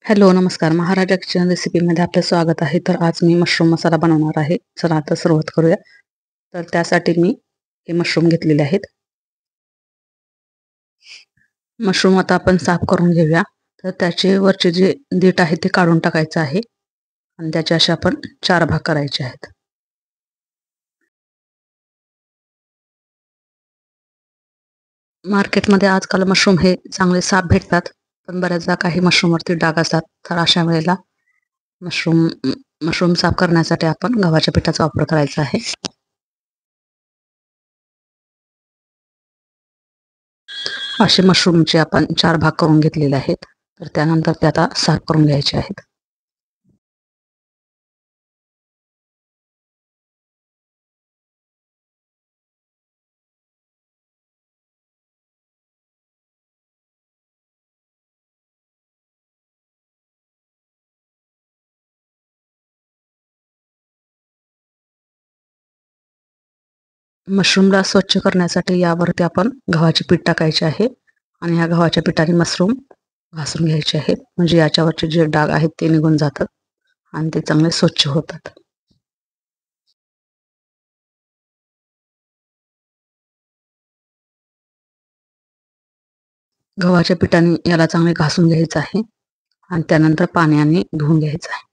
Hello, नमस्कार. महाराजा kitchen रेसिपीमध्ये आपलं स्वागत आहे. तर आज मी मशरूम मसाला बनवणार आहे. चला आता सुरुवात करूया. तर त्यासाठी मी हे मशरूम घेतलेले आहेत. मशरूम आता आपण साफ करून घेऊया. तर त्याचे वरचे जे देठ आहे ते काढून टाकायचं आहे आणि त्याचे असे आपण 4 भाग करायचे आहेत. मार्केटमध्ये आजकाल मशरूम हे चांगले साफ भेटतात, पण बऱ्याचदा काही मशरूमवरती डाग असतात. तर अशा वेळेला मशरूम मशरूम साफ करण्यासाठी आपण गव्हाच्या पिठाचा वापर करायचा आहे. असे मशरूमचे आपण 4 भाग करून घेतलेले आहेत. तर त्यानंतर ते आता साफ करून घ्यायचे आहेत. मशरूमला स्वच्छ करण्यासाठी यावरती आपण गव्हाचे पीठ टाकायचे आहे आणि ह्या गव्हाच्या पिठाने मशरूम घासून घ्यायचे आहेत. म्हणजे याच्यावरचे जे डाग आहेत ते निघून जातात आणि ते चांगले स्वच्छ होतात. गव्हाच्या पिठाने याला चांगले घासून घ्यायचं आहे आणि त्यानंतर पाण्याने धुवून घ्यायचं आहे.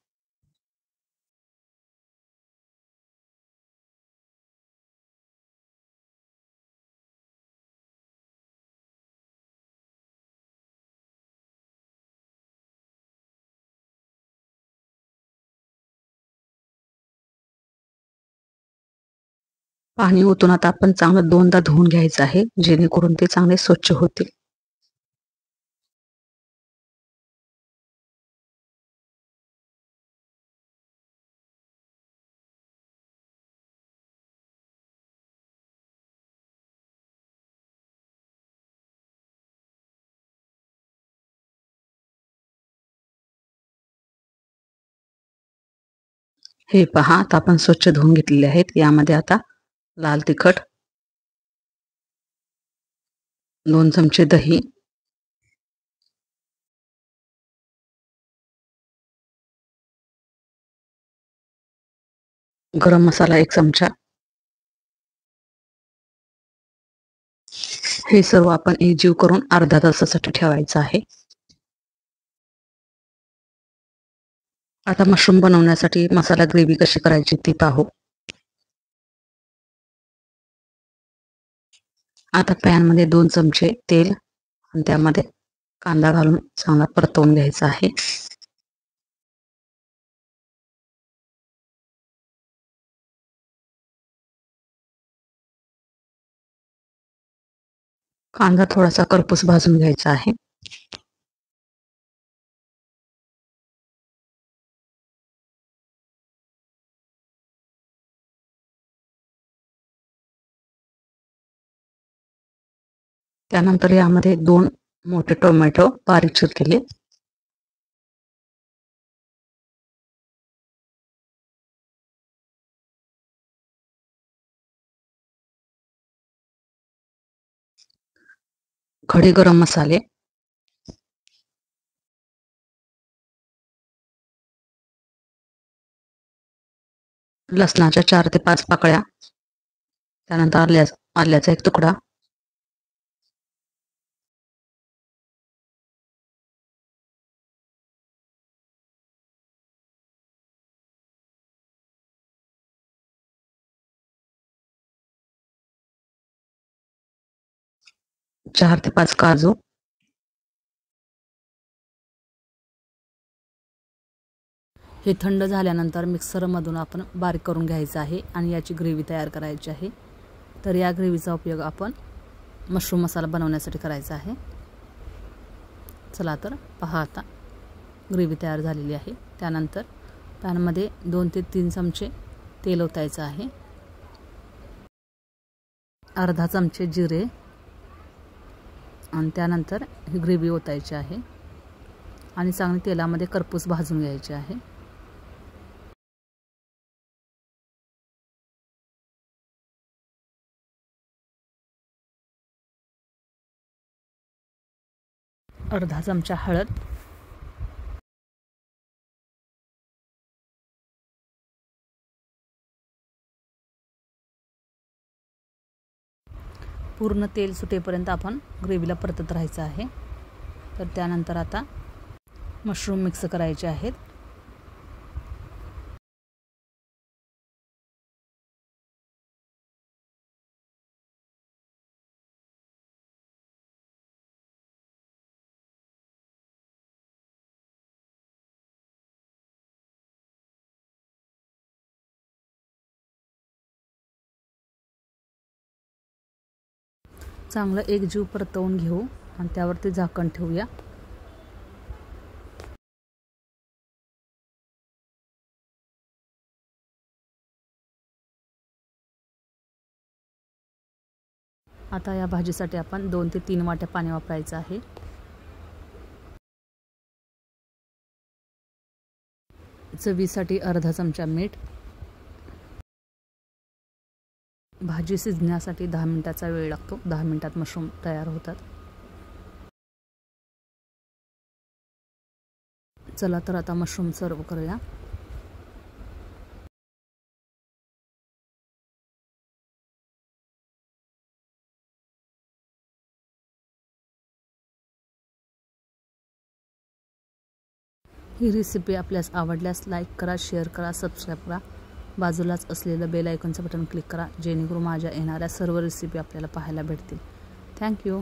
पाणी ओतून आता आपण चांगलं 2दा धुवून घ्यायचं आहे, जेणेकरून ते चांगले स्वच्छ होतील. हे पहा, आता आपण स्वच्छ धुवून घेतलेले आहेत. यामध्ये आता लाल तिखट, 2 चमचे दही, गरम मसाला 1 चमचा, हे सर्व आपण एकजीव करून अर्ध्या तासासाठी ठेवायचं आहे. आता मशरूम बनवण्यासाठी मसाला ग्रेव्ही कशी करायची ती पाहू. आता पॅनमध्ये 2 चमचे तेल आणि त्यामध्ये कांदा घालून चांगला परतवून घ्यायचा आहे. कांदा थोडासा करपूस भाजून घ्यायचा आहे. त्यानंतर यामध्ये 2 मोठे टोमॅटो बारीक चिरलेले, खडे गरम मसाले, लसणाच्या 4 ते 5 पाकळ्या, त्यानंतर आल्याचा 1 तुकडा, 4 ते 5 काजू, हे थंड झाल्यानंतर मिक्सरमधून आपण बारीक करून घ्यायचं आहे आणि याची ग्रेव्ही तयार करायची आहे. तर या ग्रेव्हीचा उपयोग आपण मशरूम मसाला बनवण्यासाठी करायचा आहे. चला तर पहा, आता ग्रेव्ही तयार झालेली आहे. त्यानंतर पॅनमध्ये 2 ते 3 चमचे तेल ओतायचं आहे. अर्धा चमचे जिरे आणि त्यानंतर ही ग्रेव्ही ओतायची आहे आणि चांगली तेलामध्ये करपूस भाजून घ्यायची आहे. अर्धा चमचा हळद, पूर्ण तेल सुटेपर्यंत आपण ग्रेव्हीला परतत राहायचं आहे। तर त्यानंतर आता मशरूम मिक्स करायचे आहेत। चांगलं एकजीव परतवून घेऊ आणि त्यावरती झाकण ठेवूया। आता या भाजीसाठी आपण 2 ते 3 वाट्या पाणी वापरायचं आहे। चवीसाठी अर्धा चमचा मीठ। भाजी शिजण्यासाठी 10 मिनिटाचा वेळ लागतो। 10 मिनिटात मशरूम तयार होतात। चला तर आता मशरूम सर्व करूया। ही रेसिपी आपल्यास आवडल्यास लाईक करा, शेअर करा, सबस्क्राईब करा। बाजूलाच असलेलं बेल आयकॉनचं बटन क्लिक करा जेणेकरून माझ्या येणाऱ्या सर्व रेसिपी आपल्याला पाहायला भेटतील। थँक्यू।